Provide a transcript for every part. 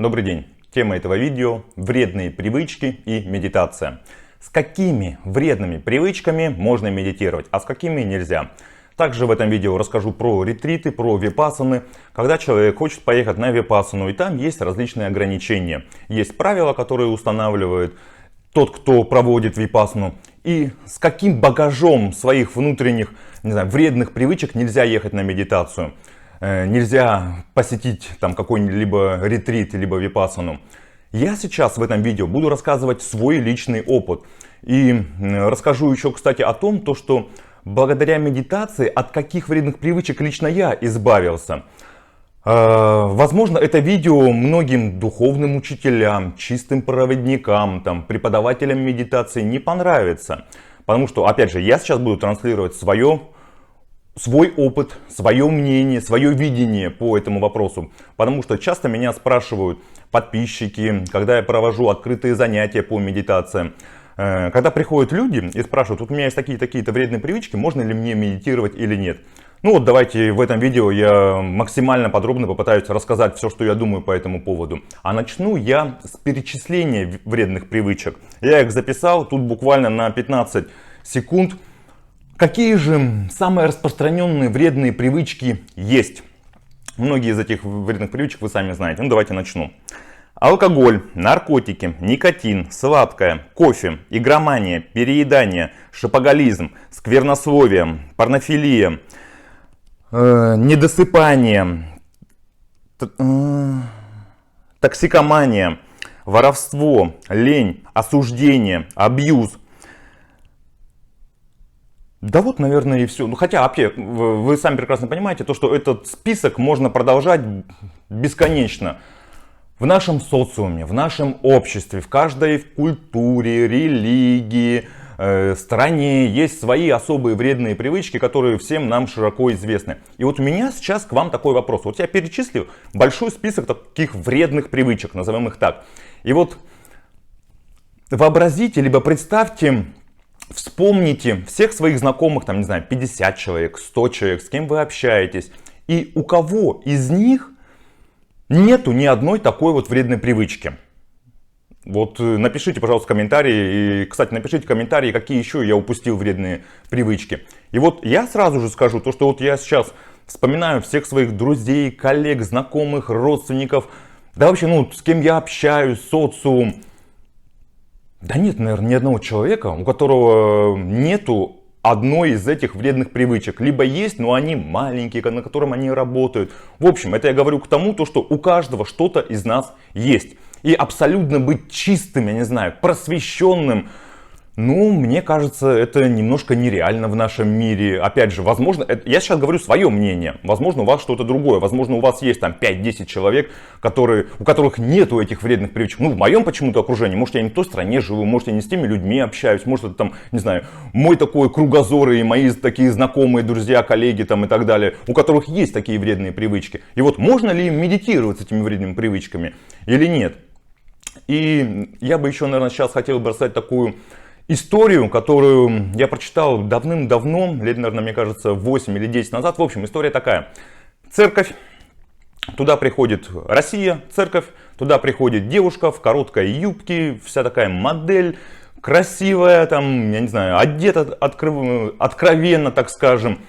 Добрый день. Тема этого видео – вредные привычки и медитация. С какими вредными привычками можно медитировать, а с какими нельзя. Также в этом видео расскажу про ретриты, про випассаны, когда человек хочет поехать на випассану, и там есть различные ограничения. Есть правила, которые устанавливает тот, кто проводит випассану, и с каким багажом своих внутренних, вредных привычек нельзя ехать на медитацию. Нельзя посетить там какой-либо ретрит, либо випассану. Я сейчас в этом видео буду рассказывать свой личный опыт. И расскажу еще, кстати, о том, что благодаря медитации от каких вредных привычек лично я избавился. Возможно, это видео многим духовным учителям, чистым проводникам, преподавателям медитации не понравится. Потому что, опять же, я сейчас буду транслировать свой опыт, свое мнение, свое видение по этому вопросу. Потому что часто меня спрашивают подписчики, когда я провожу открытые занятия по медитации. Когда приходят люди и спрашивают, вот у меня есть такие-то вредные привычки, можно ли мне медитировать или нет. Ну вот давайте в этом видео я максимально подробно попытаюсь рассказать все, что я думаю по этому поводу. А начну я с перечисления вредных привычек. Я их записал тут буквально на 15 секунд. Какие же самые распространенные вредные привычки есть? Многие из этих вредных привычек вы сами знаете. Ну давайте начну. Алкоголь, наркотики, никотин, сладкое, кофе, игромания, переедание, шопоголизм, сквернословие, порнофилия, недосыпание, токсикомания, воровство, лень, осуждение, абьюз. Да вот, наверное, и все. Ну, хотя, вы сами прекрасно понимаете, что этот список можно продолжать бесконечно. В нашем социуме, в нашем обществе, в каждой культуре, религии, стране есть свои особые вредные привычки, которые всем нам широко известны. И вот у меня сейчас к вам такой вопрос. Вот я перечислю большой список таких вредных привычек, назовем их так. И вот вообразите, либо представьте, вспомните всех своих знакомых, 50 человек, 100 человек, с кем вы общаетесь. И у кого из них нету ни одной такой вот вредной привычки. Вот напишите, пожалуйста, комментарии. И, кстати, напишите комментарии, какие еще я упустил вредные привычки. И вот я сразу же скажу, что вот я сейчас вспоминаю всех своих друзей, коллег, знакомых, родственников. Да вообще, с кем я общаюсь, социум. Да нет, наверное, ни одного человека, у которого нету одной из этих вредных привычек. Либо есть, но они маленькие, на котором они работают. В общем, это я говорю к тому, что у каждого что-то из нас есть. И абсолютно быть чистым, просвещенным, мне кажется, это немножко нереально в нашем мире. Опять же, возможно, я сейчас говорю свое мнение. Возможно, у вас что-то другое. Возможно, у вас есть 5-10 человек, у которых нету этих вредных привычек. В моем почему-то окружении. Может, я не в той стране живу, может, я не с теми людьми общаюсь. Может, это мой такой кругозор и мои такие знакомые, друзья, коллеги и так далее, у которых есть такие вредные привычки. И вот можно ли им медитировать с этими вредными привычками или нет? И я бы еще, наверное, сейчас хотел бы рассказать такую историю, которую я прочитал давным-давно, лет, наверное, мне кажется, 8 или 10 назад. В общем, история такая. Церковь, туда приходит Россия, церковь, туда приходит девушка в короткой юбке, вся такая модель, красивая, одета откровенно, так скажем.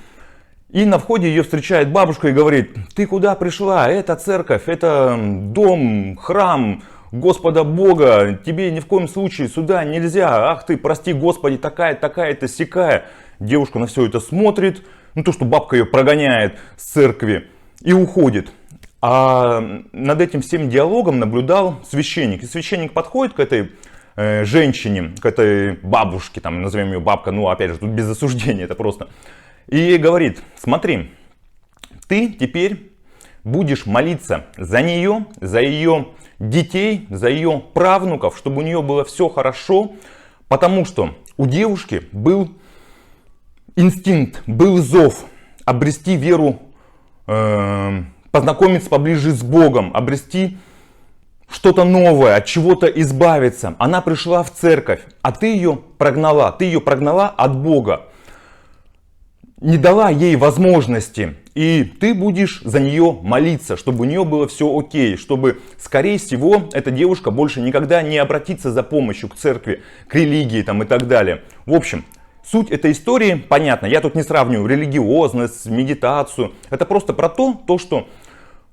И на входе ее встречает бабушка и говорит: ты куда пришла? Это церковь, это дом, храм Господа Бога, тебе ни в коем случае сюда нельзя, ах ты, прости Господи, такая-то сякая. Девушка на все это смотрит, что бабка ее прогоняет с церкви и уходит. А над этим всем диалогом наблюдал священник. И священник подходит к этой женщине, к этой бабушке, назовем ее бабка, опять же, тут без осуждения, это просто. И говорит: смотри, ты теперь будешь молиться за нее, за ее детей, за ее правнуков, чтобы у нее было все хорошо, потому что у девушки был инстинкт, был зов обрести веру, познакомиться поближе с Богом, обрести что-то новое, от чего-то избавиться. Она пришла в церковь, а ты ее прогнала от Бога. не дала ей возможности. И ты будешь за нее молиться, чтобы у нее было все окей, чтобы, скорее всего, эта девушка больше никогда не обратится за помощью к церкви, к религии там, и так далее. В общем, суть этой истории понятна. Я тут не сравниваю религиозность, медитацию. Это просто про то, что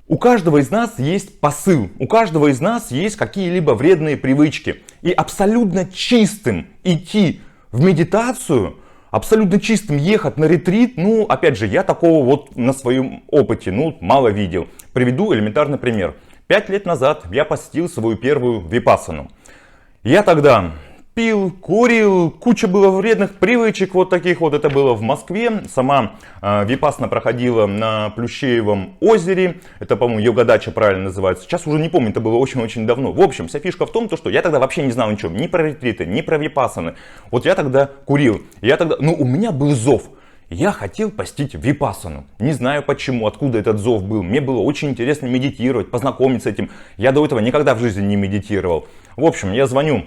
у каждого из нас есть посыл, у каждого из нас есть какие-либо вредные привычки. И абсолютно чистым идти в медитацию, абсолютно чистым ехать на ретрит, ну, опять же, я такого вот на своем опыте, ну, мало видел. Приведу элементарный пример. 5 лет назад я посетил свою первую випассану. Я тогда пил, курил, куча было вредных привычек вот таких вот. Это было в Москве. Сама випассана проходила на Плющеевом озере. Это, по-моему, йога-дача правильно называется. Сейчас уже не помню, это было очень-очень давно. В общем, вся фишка в том, что я тогда вообще не знал ничего. Ни про ретриты, ни про випассаны. Вот я тогда курил. Ну, у меня был зов. Я хотел посетить випассану. Не знаю почему, откуда этот зов был. Мне было очень интересно медитировать, познакомиться с этим. Я до этого никогда в жизни не медитировал. В общем, я звоню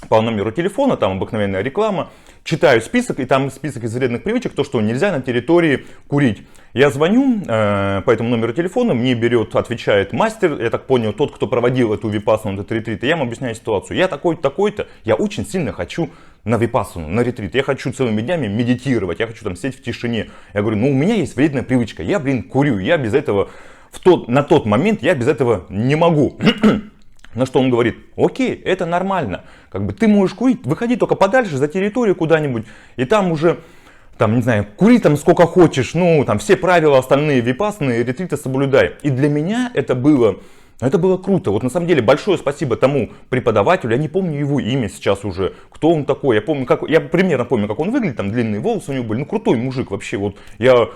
по номеру телефона, там обыкновенная реклама, читаю список, и там список из вредных привычек, то, что нельзя на территории курить. Я звоню по этому номеру телефона, мне отвечает мастер, я так понял, тот, кто проводил эту випассану, этот ретрит, и я ему объясняю ситуацию. Я такой-то, такой-то, я очень сильно хочу на випассану, на ретрит, я хочу целыми днями медитировать, я хочу там сидеть в тишине. Я говорю, ну у меня есть вредная привычка, я, курю, я без этого, на тот момент я без этого не могу. На что он говорит, окей, это нормально, как бы ты можешь курить, выходи только подальше за территорию куда-нибудь, и там уже, там, не знаю, кури там сколько хочешь, ну, там все правила остальные випассаны, ретриты соблюдай. И для меня это было круто. Вот на самом деле большое спасибо тому преподавателю, я не помню его имя сейчас уже, кто он такой, я примерно помню, как он выглядит, там длинные волосы у него были, ну, крутой мужик вообще, вот я...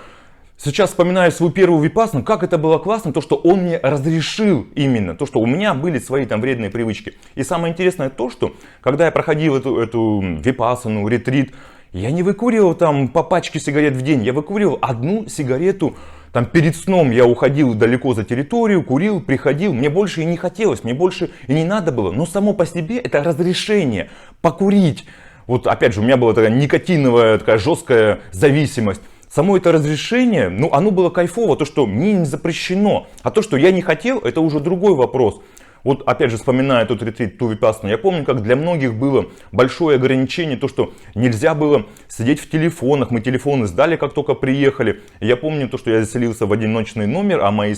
Сейчас вспоминаю свою первую випассану, как это было классно, то, что он мне разрешил именно, то, что у меня были свои там вредные привычки. И самое интересное то, что когда я проходил эту випассану, ретрит, я не выкуривал там по пачке сигарет в день, я выкуривал одну сигарету. Там перед сном я уходил далеко за территорию, курил, приходил, мне больше и не хотелось, мне больше и не надо было. Но само по себе это разрешение покурить. Вот опять же, у меня была такая никотиновая, такая жесткая зависимость. Само это разрешение, ну оно было кайфово, то, что мне не запрещено. А то, что я не хотел, это уже другой вопрос. Вот опять же, вспоминая тот ретрит, ту випассану, я помню, как для многих было большое ограничение, то, что нельзя было сидеть в телефонах. Мы телефоны сдали, как только приехали. Я помню то, что я заселился в одиночный номер, а мой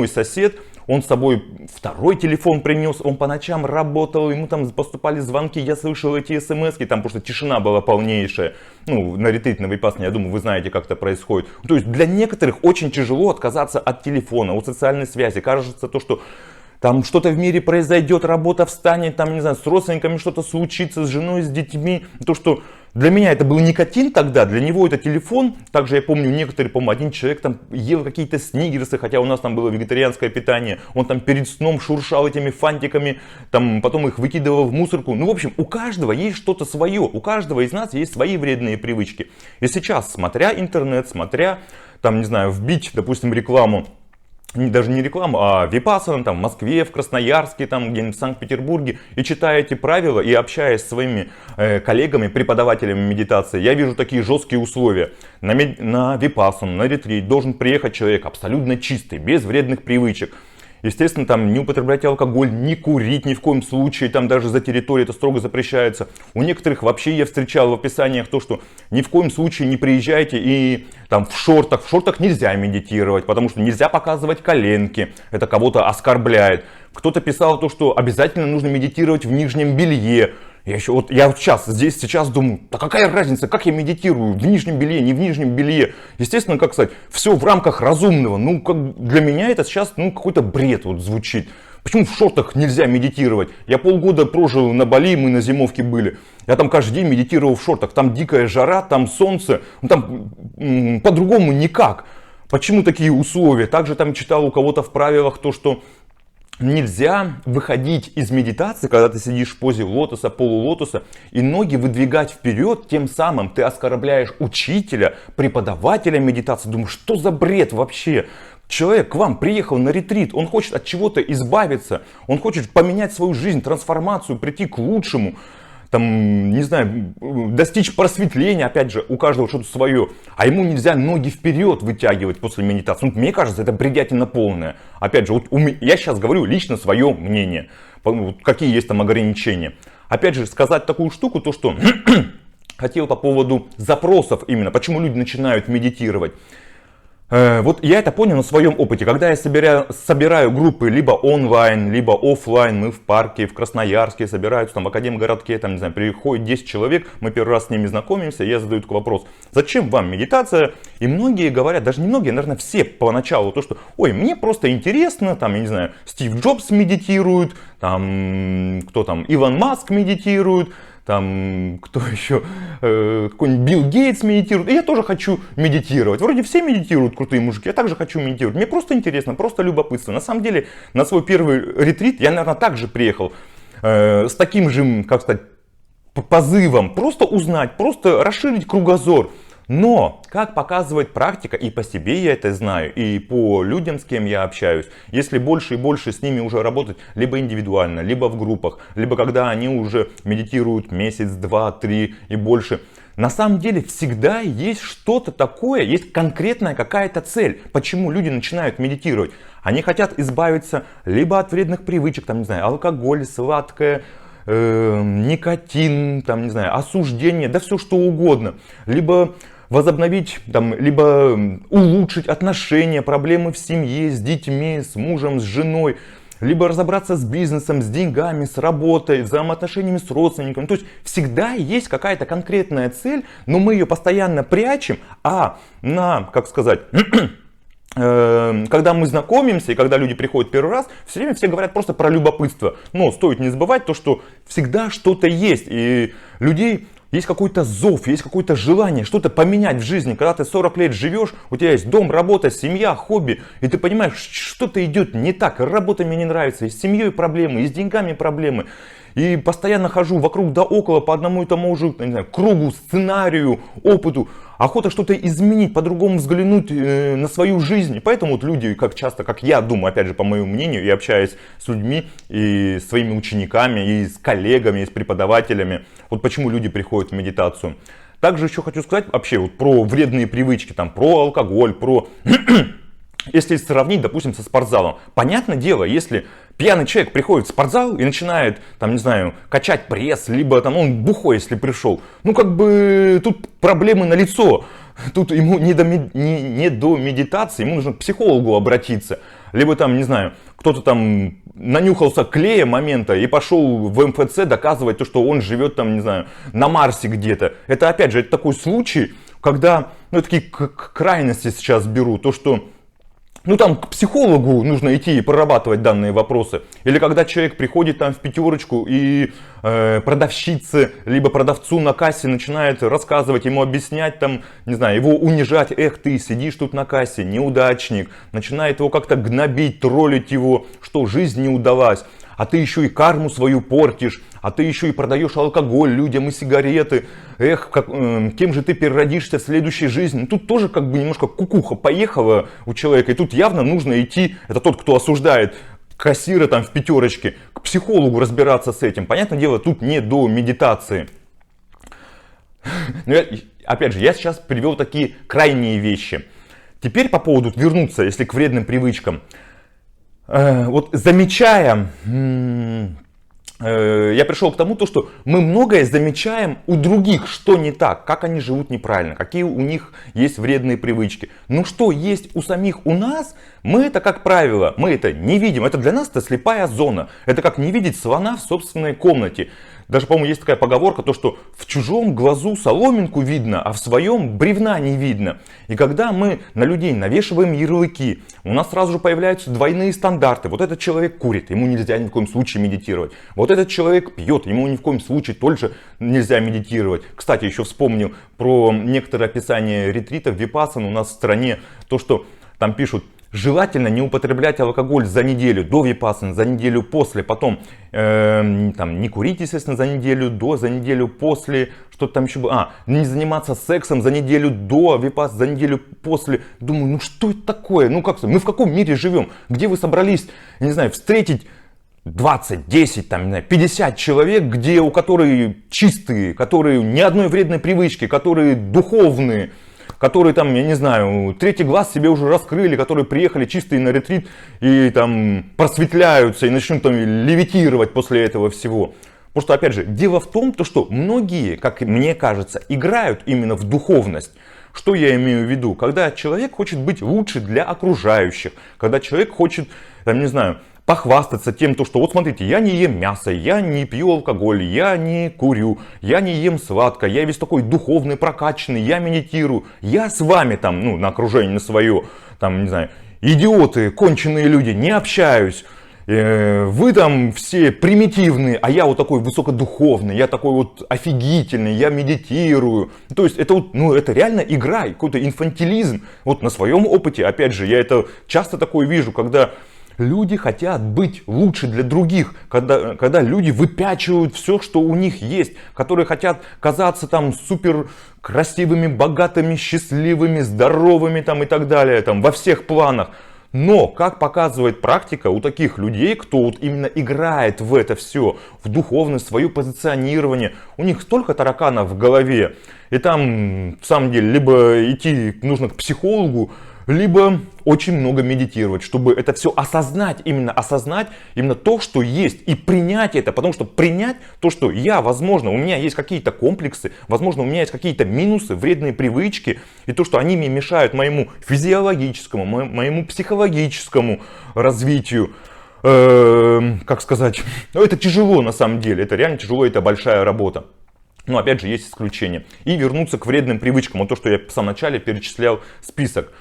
сосед, он с собой второй телефон принес, он по ночам работал, ему там поступали звонки, я слышал эти смски, там просто тишина была полнейшая. Ну, на ретрит, на випассане, я думаю, вы знаете, как это происходит. То есть для некоторых очень тяжело отказаться от телефона, от социальной связи. Кажется то, что там что-то в мире произойдет, работа встанет, там, не знаю, с родственниками что-то случится, с женой, с детьми. То, что для меня это был никотин тогда, для него это телефон. Также я помню, некоторые, по-моему, один человек там ел какие-то сникерсы, хотя у нас там было вегетарианское питание. Он там перед сном шуршал этими фантиками, там, потом их выкидывал в мусорку. Ну, в общем, у каждого есть что-то свое, у каждого из нас есть свои вредные привычки. И сейчас, смотря интернет, смотря, там, не знаю, вбить, допустим, рекламу, даже не рекламу, а випассана там в Москве, в Красноярске, там где-нибудь в Санкт-Петербурге, и читая эти правила и общаясь с своими коллегами, преподавателями медитации, я вижу такие жесткие условия. На випассану, на ретрит должен приехать человек абсолютно чистый, без вредных привычек. Естественно, там не употреблять алкоголь, не курить ни в коем случае, там даже за территорией это строго запрещается. У некоторых вообще я встречал в описаниях то, что ни в коем случае не приезжайте и там в шортах нельзя медитировать, потому что нельзя показывать коленки, это кого-то оскорбляет. Кто-то писал то, что обязательно нужно медитировать в нижнем белье. Я сейчас думаю, да какая разница, как я медитирую, в нижнем белье, не в нижнем белье. Естественно, как сказать, все в рамках разумного. Ну, для меня это сейчас, какой-то бред вот звучит. Почему в шортах нельзя медитировать? Я полгода прожил на Бали, мы на зимовке были. Я там каждый день медитировал в шортах. Там дикая жара, там солнце, там по-другому никак. Почему такие условия? Также там читал у кого-то в правилах то, что нельзя выходить из медитации, когда ты сидишь в позе лотоса, полулотоса, и ноги выдвигать вперед, тем самым ты оскорбляешь учителя, преподавателя медитации. Думаю, что за бред вообще? Человек к вам приехал на ретрит, он хочет от чего-то избавиться, он хочет поменять свою жизнь, трансформацию, прийти к лучшему. там, не знаю, достичь просветления, опять же, у каждого что-то свое, а ему нельзя ноги вперед вытягивать после медитации. Ну, мне кажется, это бредятина полная. Опять же, вот я сейчас говорю лично свое мнение, какие есть там ограничения. Опять же, сказать такую штуку, то что хотел по поводу запросов именно, почему люди начинают медитировать. Вот я это понял на своем опыте. Когда я собираю группы либо онлайн, либо офлайн, мы в парке, в Красноярске собираются, там в Академгородке, там, не знаю, приходит 10 человек, мы первый раз с ними знакомимся, я задаю такой вопрос: зачем вам медитация? И многие говорят, даже не многие, наверное, все поначалу, то что, ой, мне просто интересно, там, я не знаю, Стив Джобс медитирует, там, кто там, Илон Маск медитирует, там, кто еще, какой-нибудь Билл Гейтс медитирует, и я тоже хочу медитировать. Вроде все медитируют, крутые мужики, я также хочу медитировать. Мне просто интересно, просто любопытство. На самом деле, на свой первый ретрит я, наверное, также приехал с таким же, как сказать, позывом. Просто узнать, просто расширить кругозор. Но, как показывает практика, и по себе я это знаю, и по людям, с кем я общаюсь, если больше и больше с ними уже работать, либо индивидуально, либо в группах, либо когда они уже медитируют месяц, два, три и больше, на самом деле всегда есть что-то такое, есть конкретная какая-то цель, почему люди начинают медитировать. Они хотят избавиться либо от вредных привычек, там, не знаю, алкоголь, сладкое, никотин, там, не знаю, осуждение, да все что угодно, либо возобновить, там, либо улучшить отношения, проблемы в семье, с детьми, с мужем, с женой, либо разобраться с бизнесом, с деньгами, с работой, взаимоотношениями с родственниками. То есть всегда есть какая-то конкретная цель, но мы ее постоянно прячем, а как сказать, когда мы знакомимся и когда люди приходят первый раз, все время все говорят просто про любопытство. Но стоит не забывать то, что всегда что-то есть, и людей есть какой-то зов, есть какое-то желание что-то поменять в жизни. Когда ты 40 лет живешь, у тебя есть дом, работа, семья, хобби, и ты понимаешь, что-то идет не так, работа мне не нравится, и с семьей проблемы, и с деньгами проблемы. И постоянно хожу вокруг да около по одному и тому же, не знаю, кругу, сценарию, опыту. Охота что-то изменить, по-другому взглянуть на свою жизнь. И поэтому вот люди, как часто, как я думаю, опять же, по моему мнению, и общаясь с людьми, и с своими учениками, и с коллегами, и с преподавателями, вот почему люди приходят в медитацию. Также еще хочу сказать вообще вот про вредные привычки, там, про алкоголь, про... Если сравнить, допустим, со спортзалом. Понятное дело, если пьяный человек приходит в спортзал и начинает, там, не знаю, качать пресс, либо там он бухой, если пришел, ну, как бы, тут проблемы налицо. Тут ему не до медитации, ему нужно к психологу обратиться. Либо там, не знаю, кто-то там нанюхался клея момента и пошел в МФЦ доказывать то, что он живет там, не знаю, на Марсе где-то. Это, опять же, это такой случай, когда, ну, такие крайности сейчас беру, то, что ну там к психологу нужно идти и прорабатывать данные вопросы. Или когда человек приходит там в пятерочку и продавщице, либо продавцу на кассе начинает рассказывать, ему объяснять, там, не знаю, его унижать. Эх, ты сидишь тут на кассе, неудачник. Начинает его как-то гнобить, троллить его, что жизнь не удалась. А ты еще и карму свою портишь, а ты еще и продаешь алкоголь людям и сигареты. Эх, кем же ты переродишься в следующей жизни? Тут тоже как бы немножко кукуха поехала у человека. И тут явно нужно идти, это тот, кто осуждает кассира там в пятерочке, к психологу разбираться с этим. Понятное дело, тут не до медитации. Но опять же, я сейчас привел такие крайние вещи. Теперь по поводу вернуться, если к вредным привычкам. Вот замечая, я пришел к тому, что мы многое замечаем у других, что не так, как они живут неправильно, какие у них есть вредные привычки. Но что есть у самих у нас, мы это, как правило, мы это не видим. Это для нас это слепая зона. Это как не видеть слона в собственной комнате. Даже, по-моему, есть такая поговорка, то, что в чужом глазу соломинку видно, а в своем бревна не видно. И когда мы на людей навешиваем ярлыки, у нас сразу же появляются двойные стандарты. Вот этот человек курит, ему нельзя ни в коем случае медитировать. Вот этот человек пьет, ему ни в коем случае тоже нельзя медитировать. Кстати, еще вспомнил про некоторые описания ретритов випассаны у нас в стране. То, что там пишут: желательно не употреблять алкоголь за неделю до випассаны, за неделю после, потом там, не курить, естественно, за неделю до, за неделю после, что-то там еще было, не заниматься сексом за неделю до випассаны, за неделю после. Думаю, ну что это такое, ну как, мы в каком мире живем, где вы собрались, не знаю, встретить 20, 10, там, 50 человек, где у которых чистые, которые ни одной вредной привычки, которые духовные, которые там, я не знаю, третий глаз себе уже раскрыли, которые приехали чистые на ретрит и там просветляются и начнут там левитировать после этого всего. Потому что, опять же, дело в том, что многие, как мне кажется, играют именно в духовность. Что я имею в виду? Когда человек хочет быть лучше для окружающих, когда человек хочет, там, не знаю, похвастаться тем, что вот смотрите, я не ем мясо, я не пью алкоголь, я не курю, я не ем сладко, я весь такой духовный, прокачанный, я медитирую, я с вами там, ну, на окружение на свое, там, не знаю, идиоты, конченые люди, не общаюсь. Вы там все примитивные, а я вот такой высокодуховный, я такой вот офигительный, я медитирую. То есть это вот, ну это реально игра, какой-то инфантилизм. Вот на своем опыте, опять же, я это часто такое вижу, когда люди хотят быть лучше для других, когда люди выпячивают все, что у них есть, которые хотят казаться там супер красивыми, богатыми, счастливыми, здоровыми там и так далее, там во всех планах. Но, как показывает практика, у таких людей, кто вот именно играет в это все, в духовность, свое позиционирование, у них столько тараканов в голове, и там, в самом деле, либо идти нужно к психологу, либо очень много медитировать, чтобы это все осознать именно то, что есть, и принять это, потому что принять то, что я, возможно, у меня есть какие-то комплексы, возможно, у меня есть какие-то минусы, вредные привычки, и то, что они мне мешают моему физиологическому, моему психологическому развитию, как сказать, ну, это тяжело на самом деле, это реально тяжело, это большая работа. Но опять же есть исключения. И вернуться к вредным привычкам, вот то, что я в самом начале перечислял список.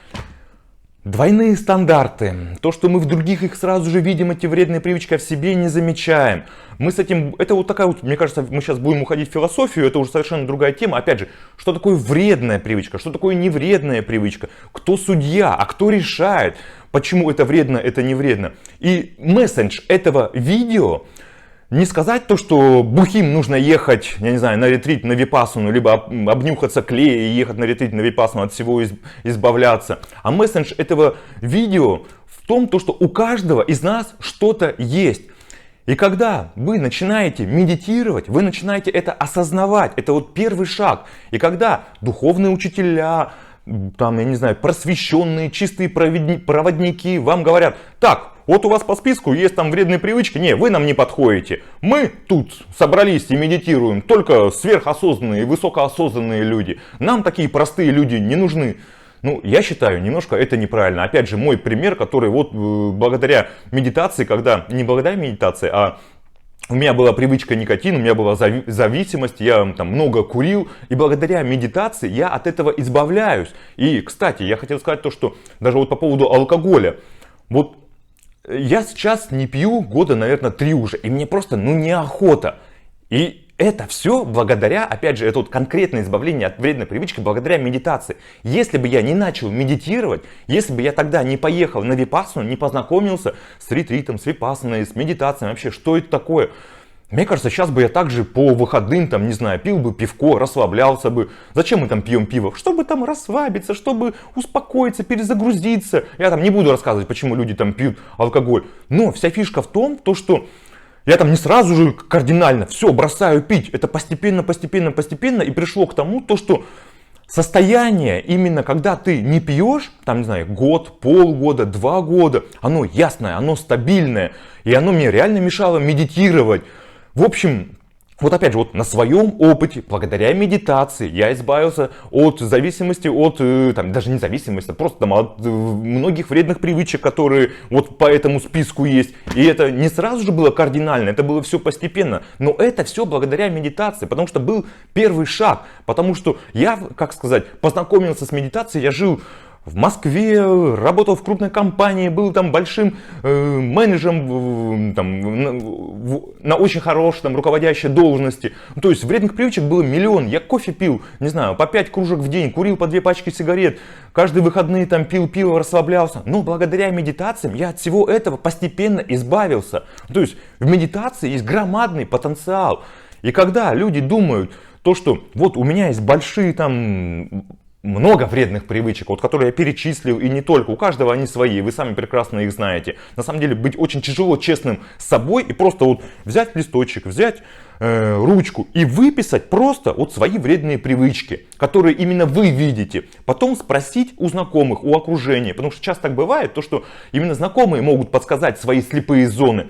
Двойные стандарты. То, что мы в других их сразу же видим, эти вредные привычки, а в себе не замечаем. Мы с этим, это вот такая вот, мне кажется, мы сейчас будем уходить в философию, это уже совершенно другая тема. Опять же, что такое вредная привычка, что такое невредная привычка, кто судья, а кто решает, почему это вредно, это не вредно. И месседж этого видео, не сказать то, что бухим нужно ехать, я не знаю, на ретрит, на випассану, либо обнюхаться клея и ехать на ретрит, на випассану, от всего избавляться. А месседж этого видео в том, то, что у каждого из нас что-то есть. И когда вы начинаете медитировать, вы начинаете это осознавать. Это вот первый шаг. И когда духовные учителя, там, я не знаю, просвещенные, чистые проводники вам говорят: так, вот у вас по списку есть там вредные привычки, не, вы нам не подходите. Мы тут собрались и медитируем, только сверхосознанные, высокоосознанные люди. Нам такие простые люди не нужны. Ну, я считаю, немножко это неправильно. Опять же, мой пример, который вот благодаря медитации, когда, не благодаря медитации, а у меня была привычка никотина, у меня была зависимость, я там много курил, и благодаря медитации я от этого избавляюсь. И, кстати, я хотел сказать то, что даже вот по поводу алкоголя, вот я сейчас не пью года, наверное, 3 уже, и мне просто, ну, неохота. И это все благодаря, опять же, это вот конкретное избавление от вредной привычки благодаря медитации. Если бы я не начал медитировать, если бы я тогда не поехал на випассану, не познакомился с ретритом, с випассаной, с медитацией, вообще, что это такое? Мне кажется, сейчас бы я также по выходным, там, не знаю, пил бы пивко, расслаблялся бы. Зачем мы там пьем пиво? Чтобы там расслабиться, чтобы успокоиться, перезагрузиться. Я там не буду рассказывать, почему люди там пьют алкоголь. Но вся фишка в том, то, что я там не сразу же кардинально все бросаю пить. Это постепенно, и пришло к тому, то, что состояние, именно когда ты не пьешь, там, не знаю, год, полгода, 2 года, оно ясное, оно стабильное. И оно мне реально мешало медитировать. В общем, вот опять же, вот на своем опыте, благодаря медитации, я избавился от зависимости, от, там, даже не зависимости, а просто там, от многих вредных привычек, которые вот по этому списку есть. И это не сразу же было кардинально, это было все постепенно. Но это все благодаря медитации, потому что был первый шаг. Потому что я, как сказать, познакомился с медитацией, я жил в Москве, работал в крупной компании, был там большим менеджером там, на очень хорошей там, руководящей должности. То есть вредных привычек было миллион. Я кофе пил, не знаю, по 5 кружек в день, курил по 2 пачки сигарет, каждые выходные там пил пиво, расслаблялся. Но благодаря медитациям я от всего этого постепенно избавился. То есть в медитации есть громадный потенциал. И когда люди думают, то, что вот у меня есть большие там много вредных привычек, вот которые я перечислил, и не только, у каждого они свои, вы сами прекрасно их знаете. На самом деле быть очень тяжело честным с собой и просто вот взять листочек, взять ручку и выписать просто вот свои вредные привычки, которые именно вы видите. Потом спросить у знакомых, у окружения, потому что часто так бывает, то что именно знакомые могут подсказать свои слепые зоны.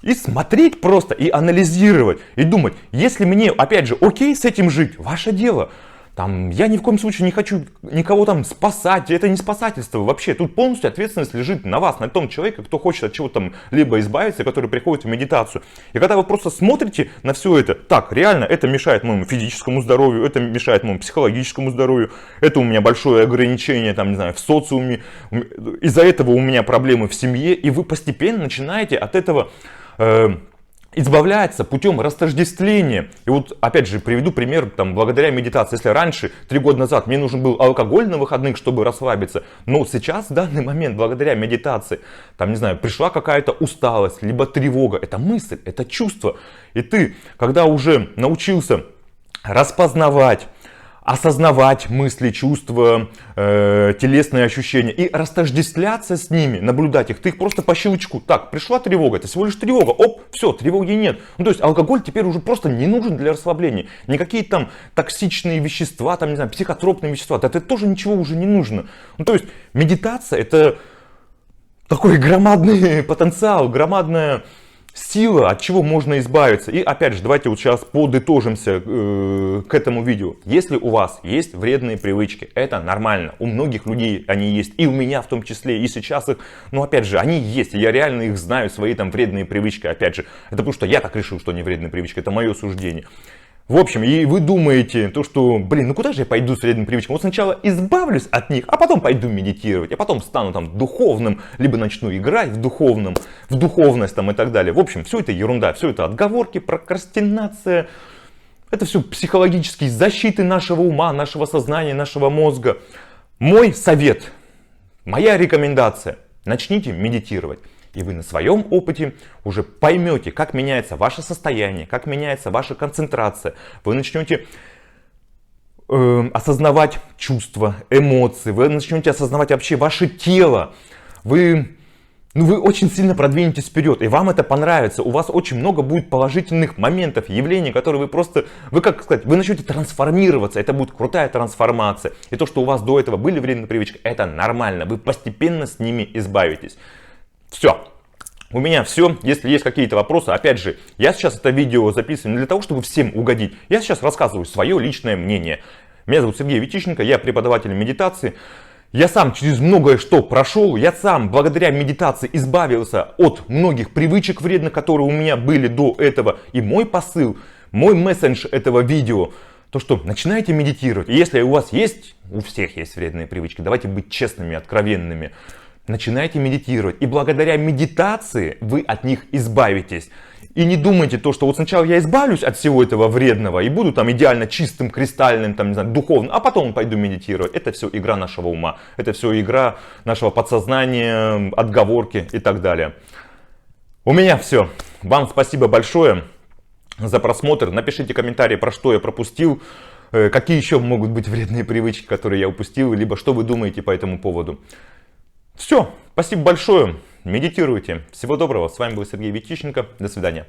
И смотреть просто, и анализировать, и думать, если мне, опять же, окей с этим жить, ваше дело. Там, я ни в коем случае не хочу никого там спасать, это не спасательство вообще. Тут полностью ответственность лежит на вас, на том человеке, кто хочет от чего-то там либо избавиться, который приходит в медитацию. И когда вы просто смотрите на все это, так, реально, это мешает моему физическому здоровью, это мешает моему психологическому здоровью, это у меня большое ограничение, там, не знаю, в социуме, из-за этого у меня проблемы в семье, и вы постепенно начинаете от этого избавляется путем растождествления. И вот опять же приведу пример, там, благодаря медитации. Если раньше, 3 года назад, мне нужен был алкоголь на выходных, чтобы расслабиться, но сейчас, в данный момент, благодаря медитации, там, не знаю, пришла какая-то усталость, либо тревога, это мысль, это чувство. И ты, когда уже научился распознавать, осознавать мысли, чувства, телесные ощущения и растождествляться с ними, наблюдать их. Ты их просто по щелчку. Так, пришла тревога, это всего лишь тревога. Оп, все, тревоги нет. Ну, то есть алкоголь теперь уже просто не нужен для расслабления. Никакие там токсичные вещества, там, не знаю, психотропные вещества, это тоже ничего уже не нужно. Ну, то есть медитация это такой громадный потенциал, громадная сила, от чего можно избавиться. И опять же, давайте вот сейчас подытожимся к этому видео. Если у вас есть вредные привычки, это нормально. У многих людей они есть. И у меня в том числе. И сейчас их, ну опять же, они есть. И я реально их знаю, свои там вредные привычки. Опять же, это потому что я так решил, что они вредные привычки. Это мое суждение. В общем, и вы думаете, то, что, блин, ну куда же я пойду с вредными привычками? Вот сначала избавлюсь от них, а потом пойду медитировать, а потом стану там духовным, либо начну играть в духовность там и так далее. В общем, все это ерунда, все это отговорки, прокрастинация. Это все психологические защиты нашего ума, нашего сознания, нашего мозга. Мой совет, моя рекомендация, начните медитировать. И вы на своем опыте уже поймете, как меняется ваше состояние, как меняется ваша концентрация. Вы начнете осознавать чувства, эмоции, вы начнете осознавать вообще ваше тело. Вы очень сильно продвинетесь вперед, и вам это понравится. У вас очень много будет положительных моментов, явлений, которые вы начнете трансформироваться. Это будет крутая трансформация. И то, что у вас до этого были вредные привычки, это нормально. Вы постепенно с ними избавитесь. Все. У меня все. Если есть какие-то вопросы, опять же, я сейчас это видео записываю не для того, чтобы всем угодить. Я сейчас рассказываю свое личное мнение. Меня зовут Сергей Витищенко, я преподаватель медитации. Я сам через многое что прошел. Я сам благодаря медитации избавился от многих привычек вредных, которые у меня были до этого. И мой посыл, мой месседж этого видео, то что начинайте медитировать. И если у вас есть, у всех есть вредные привычки, давайте быть честными, откровенными. Начинайте медитировать. И благодаря медитации вы от них избавитесь. И не думайте то, что вот сначала я избавлюсь от всего этого вредного и буду там идеально чистым, кристальным, там, не знаю, духовным, а потом пойду медитировать. Это все игра нашего ума. Это все игра нашего подсознания, отговорки и так далее. У меня все. Вам спасибо большое за просмотр. Напишите комментарии, про что я пропустил. Какие еще могут быть вредные привычки, которые я упустил. Либо что вы думаете по этому поводу. Все, спасибо большое, медитируйте. Всего доброго, с вами был Сергей Витищенко, до свидания.